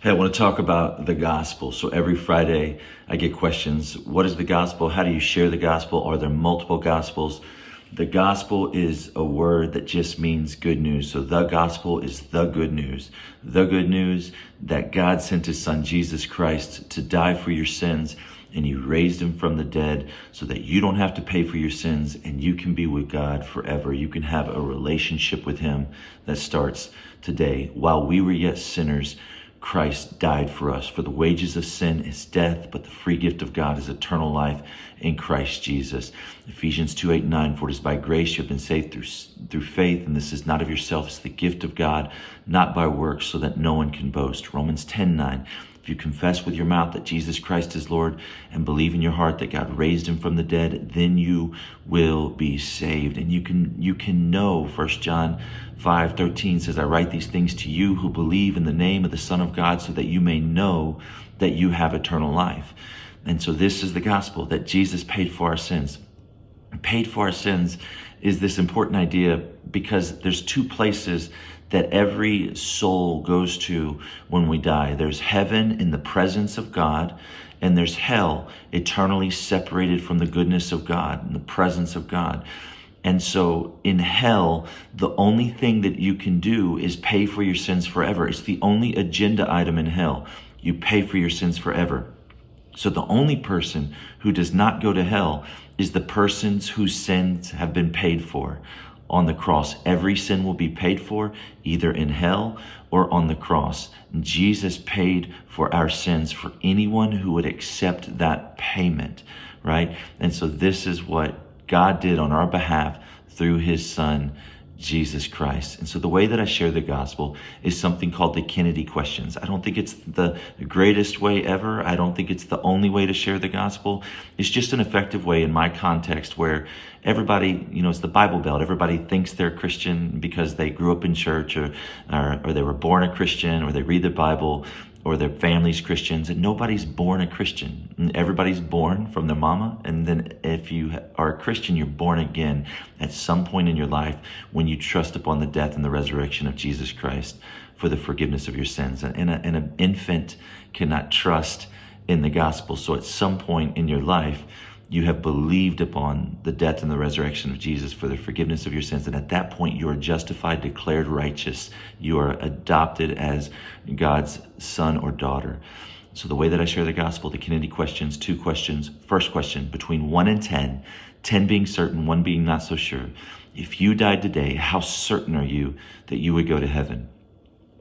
Hey, I want to talk about the gospel. So every Friday I get questions. What is the gospel? How do you share the gospel? Are there multiple gospels? The gospel is a word that just means good news. So the gospel is the good news. The good news that God sent his son, Jesus Christ, to die for your sins, and he raised him from the dead so that you don't have to pay for your sins and you can be with God forever. You can have a relationship with him that starts today. While we were yet sinners, Christ died for us. For the wages of sin is death, but the free gift of God is eternal life in Christ Jesus. Ephesians 2:8-9, for it is by grace you have been saved through faith, and this is not of yourself, it's the gift of God, not by works, so that no one can boast. Romans 10:9, if you confess with your mouth that Jesus Christ is Lord and believe in your heart that God raised him from the dead, then you will be saved. And you can know. 1 John 5:13 says, I write these things to you who believe in the name of the Son of God, so that you may know that you have eternal life. And so this is the gospel, that Jesus paid for our sins. Paid for our sins is this important idea because there's two places that every soul goes to when we die. There's heaven in the presence of God, and there's hell eternally separated from the goodness of God, in the presence of God. And so in hell, the only thing that you can do is pay for your sins forever. It's the only agenda item in hell. You pay for your sins forever. So the only person who does not go to hell is the persons whose sins have been paid for on the cross. Every sin will be paid for either in hell or on the cross. Jesus paid for our sins for anyone who would accept that payment, right? And so this is what God did on our behalf through his son, Jesus Christ. And so the way that I share the gospel is something called the Kennedy questions. I don't think it's the greatest way ever. I don't think it's the only way to share the gospel. It's just an effective way in my context where everybody, it's the Bible Belt. Everybody thinks they're Christian because they grew up in church or they were born a Christian, or they read the Bible, or their family's Christians, and nobody's born a Christian. Everybody's born from their mama, and then if you are a Christian, you're born again at some point in your life when you trust upon the death and the resurrection of Jesus Christ for the forgiveness of your sins. And an infant cannot trust in the gospel. So at some point in your life, you have believed upon the death and the resurrection of Jesus for the forgiveness of your sins. And at that point, you are justified, declared righteous. You are adopted as God's son or daughter. So the way that I share the gospel, the Kennedy questions, two questions. First question, between 1 and 10, 10 being certain, 1 being not so sure. If you died today, how certain are you that you would go to heaven?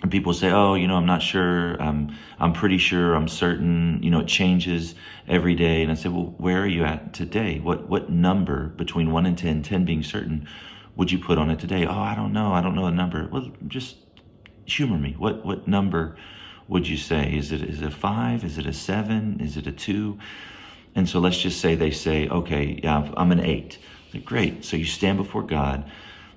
And people say, I'm not sure. I'm pretty sure. I'm certain. It changes every day. And I say, well, where are you at today? What number between 1 and 10, 10 being certain, would you put on it today? I don't know. I don't know a number. Well, just humor me. What number would you say? Is it a 5? Is it a 7? Is it a 2? And so let's just say they say, okay, yeah, I'm an 8. I say, great. So you stand before God.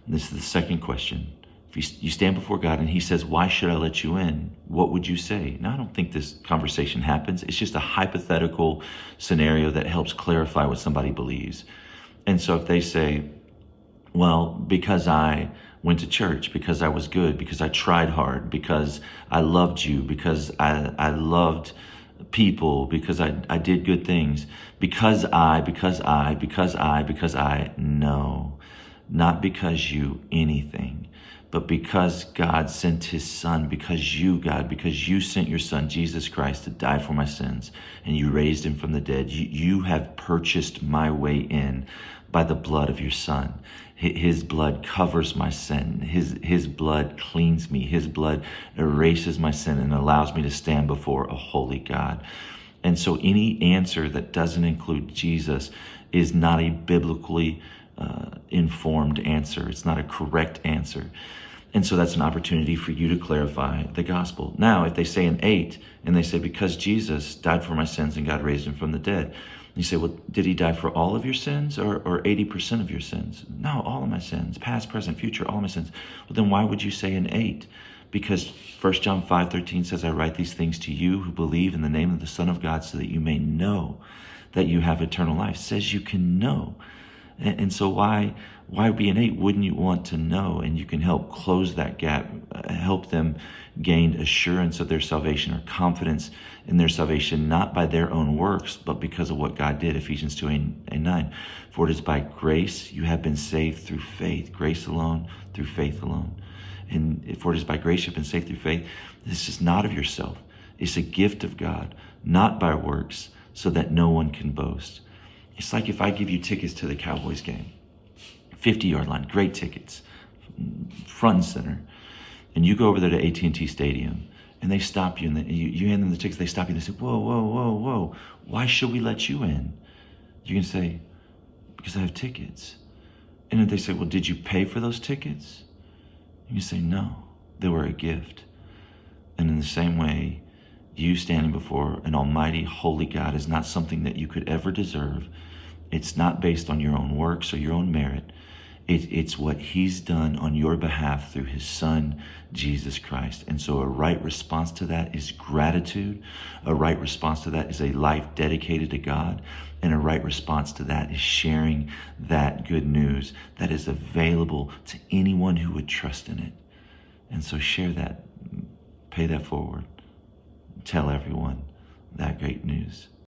This is the second question. If you stand before God and he says, why should I let you in? What would you say? Now, I don't think this conversation happens. It's just a hypothetical scenario that helps clarify what somebody believes. And so if they say, well, because I went to church, because I was good, because I tried hard, because I loved you, because I loved people, because I did good things, no, not because you anything. But because God sent his son, because you sent your son, Jesus Christ, to die for my sins, and you raised him from the dead, you have purchased my way in by the blood of your son. His blood covers my sin. His blood cleans me. His blood erases my sin and allows me to stand before a holy God. And so any answer that doesn't include Jesus is not a biblically informed answer. It's not a correct answer. And so that's an opportunity for you to clarify the gospel. Now, if they say an 8 and they say, because Jesus died for my sins and God raised him from the dead, you say, well, did he die for all of your sins or 80% of your sins? No, all of my sins, past, present, future, all of my sins. Well, then why would you say an 8? Because 1 John 5:13 says, I write these things to you who believe in the name of the Son of God, so that you may know that you have eternal life. It says you can know. And so why be an 8? Wouldn't you want to know? And you can help close that gap help them gain assurance of their salvation or confidence in their salvation, not by their own works, but because of what God did. Ephesians 2 and 9. For it is by grace you have been saved through faith. Grace alone, through faith alone. And for it is by grace you've been saved through faith. This is not of yourself. It's a gift of God, not by works, so that no one can boast. It's like if I give you tickets to the Cowboys game, 50-yard line, great tickets, front and center, and you go over there to AT&T Stadium, and they stop you, and you hand them the tickets, they stop you, and they say, whoa, whoa, whoa, whoa, why should we let you in? You can say, because I have tickets. And if they say, well, did you pay for those tickets? You can say, no, they were a gift. And in the same way, you standing before an almighty, holy God is not something that you could ever deserve. It's not based on your own works or your own merit. It's what he's done on your behalf through his son, Jesus Christ. And so a right response to that is gratitude. A right response to that is a life dedicated to God. And a right response to that is sharing that good news that is available to anyone who would trust in it. And so share that, pay that forward, tell everyone that great news.